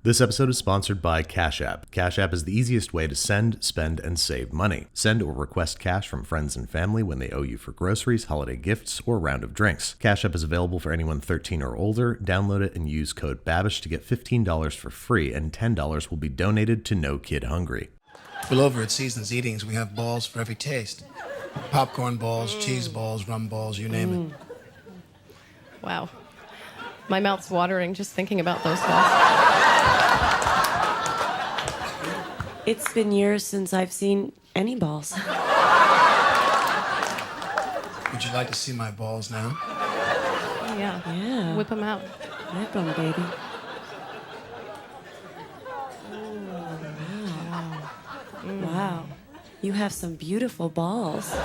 This episode is sponsored by Cash App. Cash App is the easiest way to send, spend, and save money. Send or request cash from friends and family when they owe you for groceries, holiday gifts, or a round of drinks. Cash App is available for anyone 13 or older. Download it and use code Babish to get $15 for free, and $10 will be donated to No Kid Hungry. Well, over at Seasons Eatings, we have balls for every taste. Popcorn balls, cheese balls, rum balls, you name it. Wow. My mouth's watering just thinking about those balls. It's been years since I've seen any balls. Would you like to see my balls now? Yeah. Whip them out. Whip them, baby. Wow. You have some beautiful balls.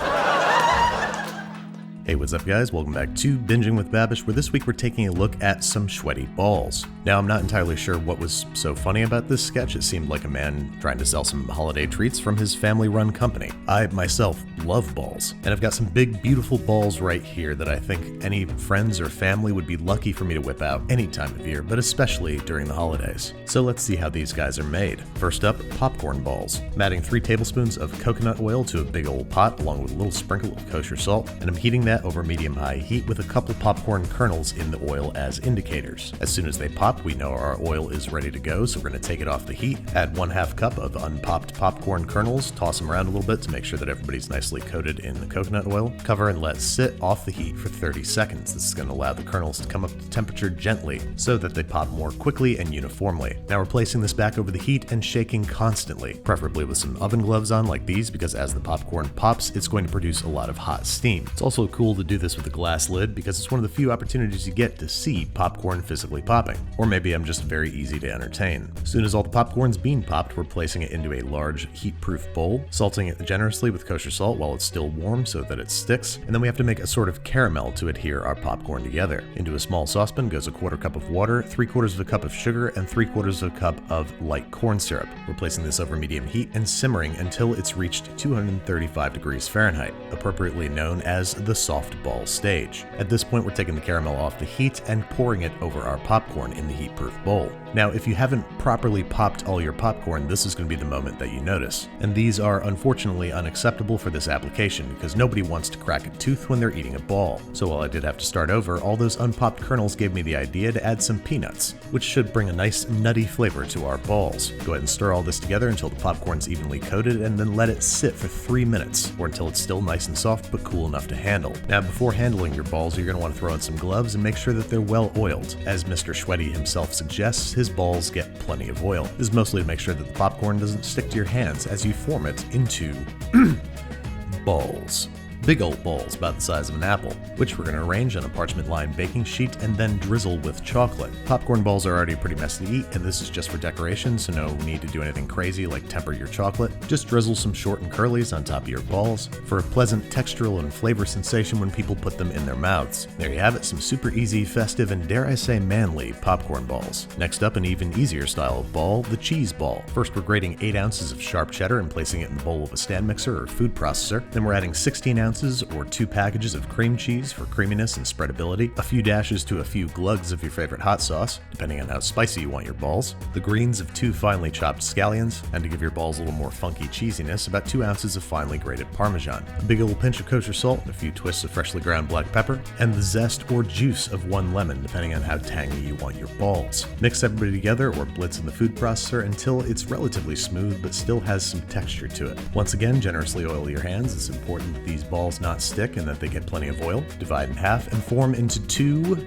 Hey, what's up guys? Welcome back to Binging with Babish, where this week we're taking a look at some Schweddy Balls. Now, I'm not entirely sure what was so funny about this sketch. It seemed like a man trying to sell some holiday treats from his family-run company. I, myself, love balls, and I've got some big, beautiful balls right here that I think any friends or family would be lucky for me to whip out any time of year, but especially during the holidays. So let's see how these guys are made. First up, popcorn balls. I'm adding 3 tablespoons of coconut oil to a big old pot, along with a little sprinkle of kosher salt, and I'm heating that over medium-high heat with a couple popcorn kernels in the oil as indicators. As soon as they pop, we know our oil is ready to go, so we're going to take it off the heat, add 1/2 cup of unpopped popcorn kernels, toss them around a little bit to make sure that everybody's nicely coated in the coconut oil, cover and let sit off the heat for 30 seconds. This is going to allow the kernels to come up to temperature gently so that they pop more quickly and uniformly. Now we're placing this back over the heat and shaking constantly, preferably with some oven gloves on like these, because as the popcorn pops, it's going to produce a lot of hot steam. It's also cool to do this with a glass lid because it's one of the few opportunities you get to see popcorn physically popping. Or maybe I'm just very easy to entertain. As soon as all the popcorn's been popped, we're placing it into a large heat-proof bowl, salting it generously with kosher salt while it's still warm so that it sticks, and then we have to make a sort of caramel to adhere our popcorn together. Into a small saucepan goes a 1/4 cup of water, 3/4 of a cup of sugar, and 3/4 of a cup of light corn syrup. We're placing this over medium heat and simmering until it's reached 235 degrees Fahrenheit, appropriately known as the soft ball stage. At this point, we're taking the caramel off the heat and pouring it over our popcorn in the heat-proof bowl. Now, if you haven't properly popped all your popcorn, this is going to be the moment that you notice. And these are unfortunately unacceptable for this application because nobody wants to crack a tooth when they're eating a ball. So while I did have to start over, all those unpopped kernels gave me the idea to add some peanuts, which should bring a nice nutty flavor to our balls. Go ahead and stir all this together until the popcorn's evenly coated and then let it sit for 3 minutes, or until it's still nice and soft but cool enough to handle. Now, before handling your balls, you're going to want to throw in some gloves and make sure that they're well oiled. As Mr. Schweddy himself suggests, his balls get plenty of oil. This is mostly to make sure that the popcorn doesn't stick to your hands as you form it into balls. Big old balls about the size of an apple, which we're going to arrange on a parchment-lined baking sheet and then drizzle with chocolate. Popcorn balls are already pretty messy to eat, and this is just for decoration, so no need to do anything crazy like temper your chocolate. Just drizzle some short and curlies on top of your balls for a pleasant textural and flavor sensation when people put them in their mouths. There you have it, some super easy, festive, and dare I say manly popcorn balls. Next up, an even easier style of ball, the cheese ball. First, we're grating 8 ounces of sharp cheddar and placing it in the bowl of a stand mixer or food processor. Then we're adding 16 ounces or 2 packages of cream cheese for creaminess and spreadability, a few dashes to a few glugs of your favorite hot sauce, depending on how spicy you want your balls, the greens of 2 finely chopped scallions, and to give your balls a little more funky cheesiness, about 2 ounces of finely grated Parmesan, a big old pinch of kosher salt, and a few twists of freshly ground black pepper, and the zest or juice of 1 lemon, depending on how tangy you want your balls. Mix everybody together or blitz in the food processor until it's relatively smooth but still has some texture to it. Once again, generously oil your hands. It's important that these balls not stick and that they get plenty of oil. Divide in half and form into 2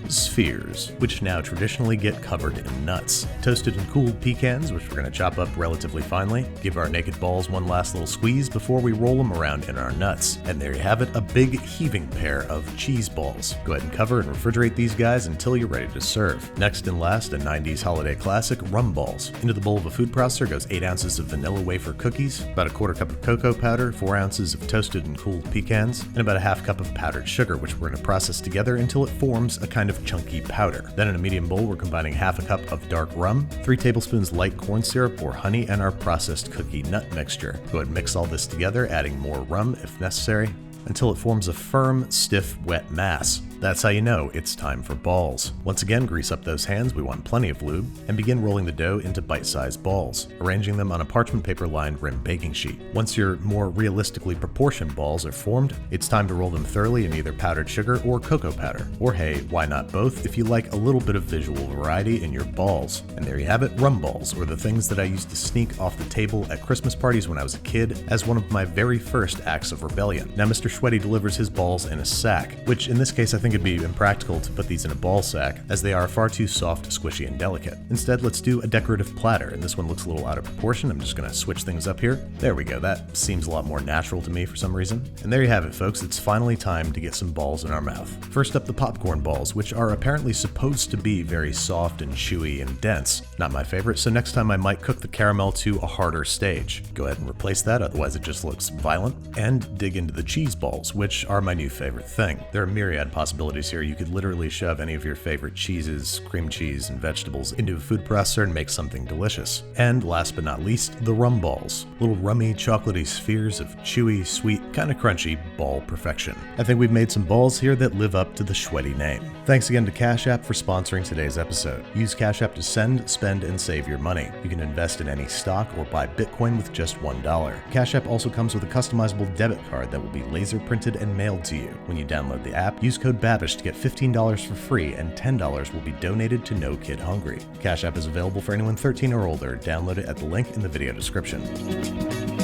spheres, which now traditionally get covered in nuts. Toasted and cooled pecans, which we're going to chop up relatively finely. Give our naked balls one last little squeeze before we roll them around in our nuts. And there you have it, a big heaving pair of cheese balls. Go ahead and cover and refrigerate these guys until you're ready to serve. Next and last, a 90s holiday classic, rum balls. Into the bowl of a food processor goes 8 ounces of vanilla wafer cookies, about a 1/4 cup of cocoa powder, 4 ounces of toasted and cooled pecans, and about a 1/2 cup of powdered sugar, which we're going to process together until it forms a kind of chunky powder. Then in a medium bowl, we're combining 1/2 cup of dark rum, 3 tablespoons light corn syrup or honey, and our processed cookie nut mixture. Go ahead and mix all this together, adding more rum if necessary. until it forms a firm, stiff, wet mass. That's how you know it's time for balls. Once again, grease up those hands, we want plenty of lube, and begin rolling the dough into bite-sized balls, arranging them on a parchment paper-lined rim baking sheet. Once your more realistically proportioned balls are formed, it's time to roll them thoroughly in either powdered sugar or cocoa powder. Or hey, why not both if you like a little bit of visual variety in your balls. And there you have it, rum balls, or the things that I used to sneak off the table at Christmas parties when I was a kid as one of my very first acts of rebellion. Now Mr. Schweddy delivers his balls in a sack, which in this case I think it'd be impractical to put these in a ball sack, as they are far too soft, squishy, and delicate. Instead, let's do a decorative platter, and this one looks a little out of proportion. I'm just gonna switch things up here. There we go, that seems a lot more natural to me for some reason. And there you have it, folks, it's finally time to get some balls in our mouth. First up, the popcorn balls, which are apparently supposed to be very soft and chewy and dense. Not my favorite, so next time I might cook the caramel to a harder stage. Go ahead and replace that, otherwise it just looks violent. And dig into the cheese balls, which are my new favorite thing. There are myriad possibilities here. You could literally shove any of your favorite cheeses, cream cheese, and vegetables into a food processor and make something delicious. And last but not least, the rum balls. Little rummy, chocolatey spheres of chewy, sweet, kinda crunchy ball perfection. I think we've made some balls here that live up to the Schweddy name. Thanks again to Cash App for sponsoring today's episode. Use Cash App to send, spend, and save your money. You can invest in any stock or buy Bitcoin with just $1. Cash App also comes with a customizable debit card that will be laser printed and mailed to you. When you download the app, use code Babish to get $15 for free, and $10 will be donated to No Kid Hungry. Cash App is available for anyone 13 or older. Download it at the link in the video description.